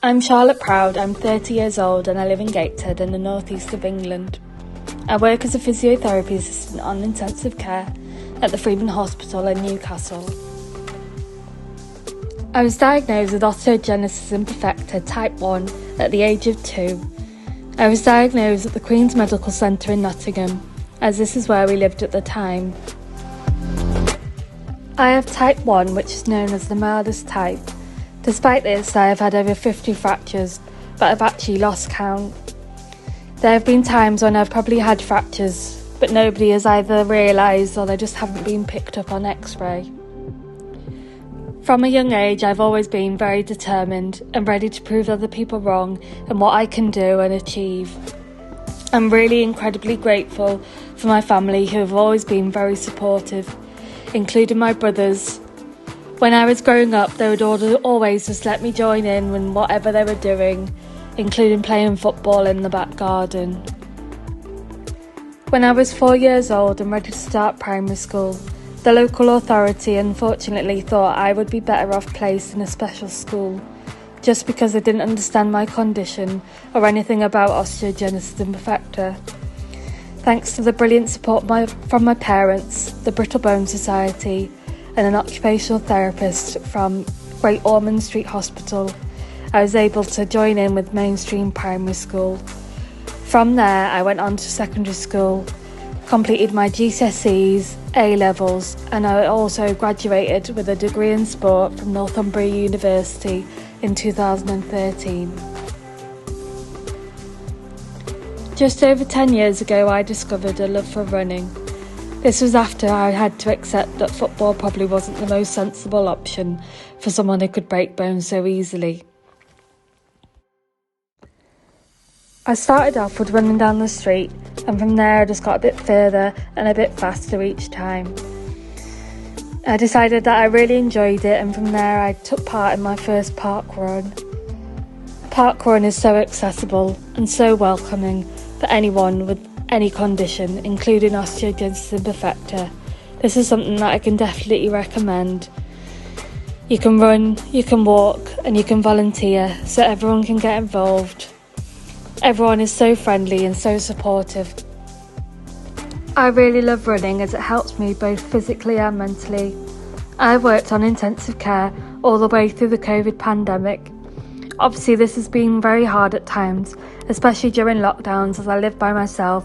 I'm Charlotte Proud, I'm 30 years old and I live in Gateshead in the northeast of England. I work as a physiotherapy assistant on intensive care at the Freeman Hospital in Newcastle. I was diagnosed with osteogenesis imperfecta type 1 at the age of 2. I was diagnosed at the Queen's Medical Centre in Nottingham, as this is where we lived at the time. I have type 1, which is known as the mildest type. Despite this, I have had over 50 fractures, but I've actually lost count. There have been times when I've probably had fractures, but nobody has either realised or they just haven't been picked up on X-ray. From a young age, I've always been very determined and ready to prove other people wrong and what I can do and achieve. I'm really incredibly grateful for my family who have always been very supportive, including my brothers. When I was growing up, they would always just let me join in whatever they were doing, including playing football in the back garden. When I was 4 years old and ready to start primary school, the local authority unfortunately thought I would be better off placed in a special school, just because they didn't understand my condition or anything about osteogenesis imperfecta. Thanks to the brilliant support from my parents, the Brittle Society, and an occupational therapist from Great Ormond Street Hospital, I was able to join in with mainstream primary school. From there, I went on to secondary school, completed my GCSEs, A-levels, and I also graduated with a degree in sport from Northumbria University in 2013. Just over 10 years ago, I discovered a love for running. This was after I had to accept that football probably wasn't the most sensible option for someone who could break bones so easily. I started off with running down the street, and from there I just got a bit further and a bit faster each time. I decided that I really enjoyed it, and from there I took part in my first park run. Park run is so accessible and so welcoming for anyone with any condition, including osteogenesis imperfecta. This is something that I can definitely recommend. You can run, you can walk, and you can volunteer, so everyone can get involved. Everyone is so friendly and so supportive. I really love running as it helps me both physically and mentally. I worked on intensive care all the way through the COVID pandemic. Obviously this has been very hard at times, especially during lockdowns as I live by myself.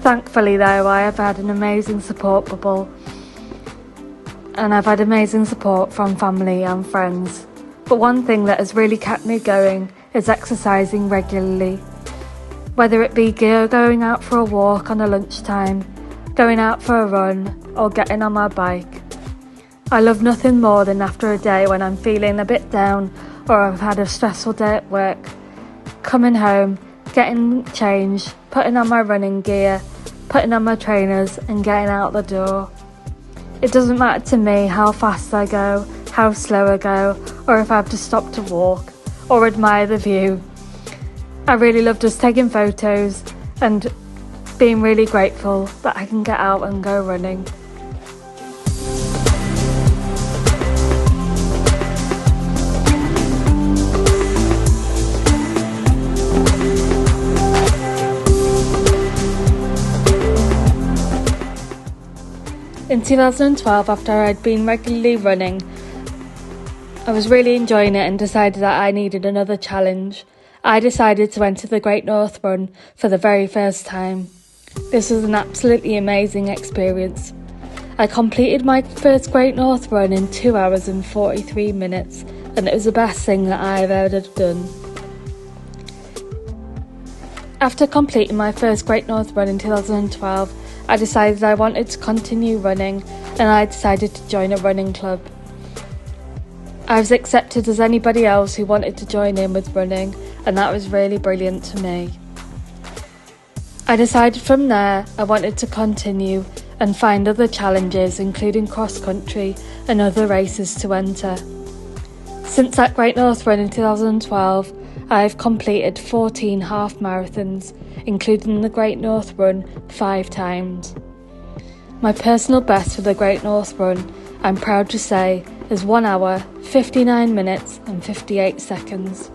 Thankfully though, I have had an amazing support bubble, and I've had amazing support from family and friends. But one thing that has really kept me going is exercising regularly. Whether it be going out for a walk on a lunchtime, going out for a run, or getting on my bike. I love nothing more than after a day when I'm feeling a bit down or I've had a stressful day at work, coming home, getting changed, putting on my running gear, putting on my trainers and getting out the door. It doesn't matter to me how fast I go, how slow I go, or if I have to stop to walk or admire the view. I really love just taking photos and being really grateful that I can get out and go running. In 2012, after I'd been regularly running, I was really enjoying it and decided that I needed another challenge. I decided to enter the Great North Run for the very first time. This was an absolutely amazing experience. I completed my first Great North Run in 2 hours and 43 minutes, and it was the best thing that I've ever done. After completing my first Great North Run in 2012, I decided I wanted to continue running, and I decided to join a running club. I was accepted as anybody else who wanted to join in with running, and that was really brilliant to me. I decided from there I wanted to continue and find other challenges, including cross-country and other races to enter. Since that Great North Run in 2012, I have completed 14 half marathons, including the Great North Run 5 times. My personal best for the Great North Run, I'm proud to say, is 1 hour, 59 minutes and 58 seconds.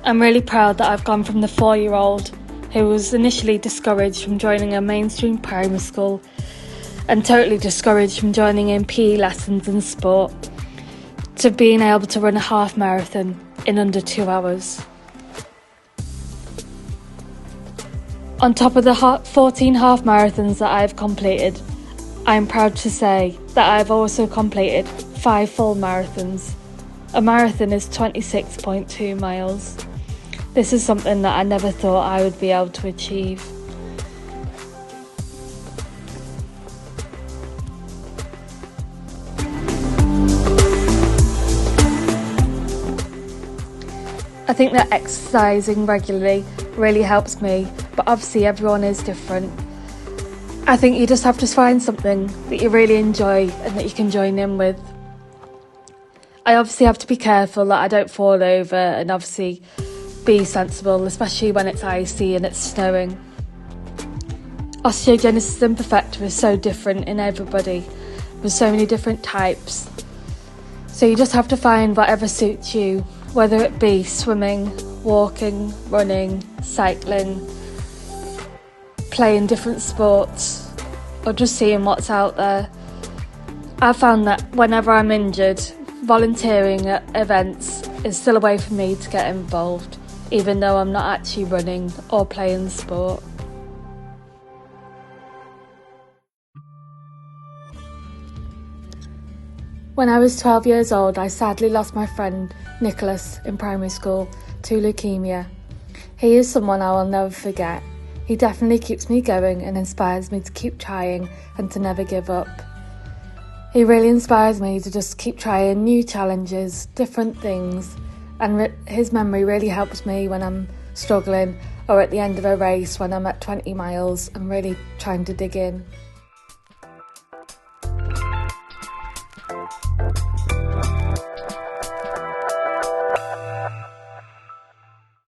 I'm really proud that I've gone from the 4-year-old who was initially discouraged from joining a mainstream primary school and totally discouraged from joining in PE lessons and sport, to being able to run a half marathon in under 2 hours. On top of the 14 half marathons that I've completed, I'm proud to say that I've also completed 5 full marathons. A marathon is 26.2 miles. This is something that I never thought I would be able to achieve. I think that exercising regularly really helps me, but obviously everyone is different. I think you just have to find something that you really enjoy and that you can join in with. I obviously have to be careful that I don't fall over and obviously be sensible, especially when it's icy and it's snowing. Osteogenesis imperfecta is so different in everybody, with so many different types. So you just have to find whatever suits you, whether it be swimming, walking, running, cycling, playing different sports, or just seeing what's out there. I've found that whenever I'm injured, volunteering at events is still a way for me to get involved, even though I'm not actually running or playing sport. When I was 12 years old, I sadly lost my friend Nicholas in primary school to leukaemia. He is someone I will never forget. He definitely keeps me going and inspires me to keep trying and to never give up. He really inspires me to just keep trying new challenges, different things, and his memory really helps me when I'm struggling or at the end of a race when I'm at 20 miles and really trying to dig in.